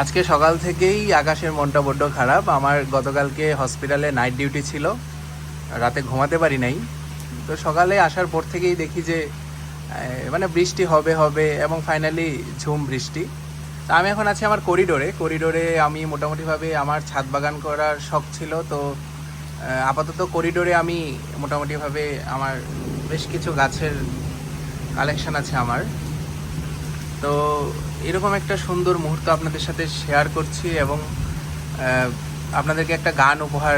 আজকে সকাল থেকেই আকাশের মনটা বড্ড খারাপ। আমার গতকালকে হসপিটালে নাইট ডিউটি ছিল, রাতে ঘুমাতে পারি নাই। তো সকালে আসার পর থেকেই দেখি যে মানে বৃষ্টি হবে হবে এবং ফাইনালি ঝুম বৃষ্টি। তা আমি এখন আছি আমার করিডোরে আমি মোটামুটিভাবে আমার ছাদ বাগান করার শখ ছিল। তো আপাতত করিডোরে আমি মোটামুটিভাবে আমার বেশ কিছু গাছের কালেকশন আছে আমার। তো এরকম একটা সুন্দর মুহূর্ত আপনাদের সাথে শেয়ার করছি এবং আপনাদেরকে একটা গান উপহার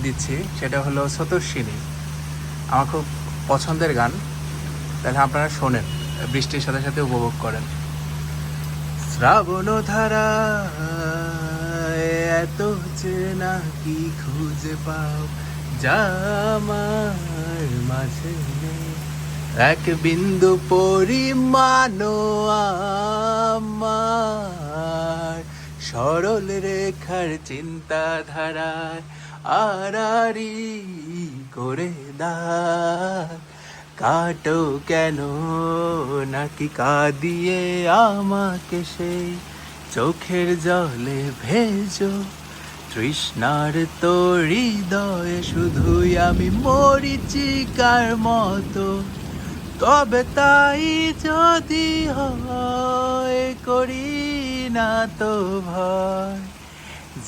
দিচ্ছি, সেটা হলো স্রোতস্বিনী। আমার খুব পছন্দের গান, তাহলে আপনারা শোনেন, বৃষ্টির সাথে সাথে উপভোগ করেন। শ্রাবণ ধারা এত চেনা কি খুঁজে পাও, যা আমার মাঝে নেই এক বিন্দু পরিমাণ আমার, সরল রেখার চিন্তাধারায় আড়াআড়ি করে দাগ কাটো কেন নাকি কাঁদিয়ে আমাকে সেই চোখের জলে ভেজো তৃষ্ণার তো হৃদয়ে শুধুই আমি মরিচিকার মতো। তবে তাই যদি হয় করি না তো ভয়,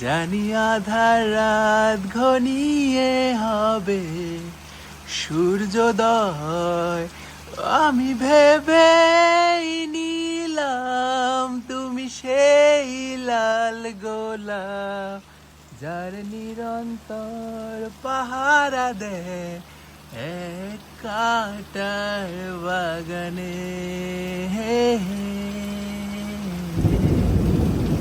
জানি আধার রাত ঘনিয়ে হবে সূর্যোদয়। আমি ভেবে নিলাম তুমি সেই লাল গোলাপ, যার নিরন্তর পাহারা দেয় এক কাঁটার বাগানে।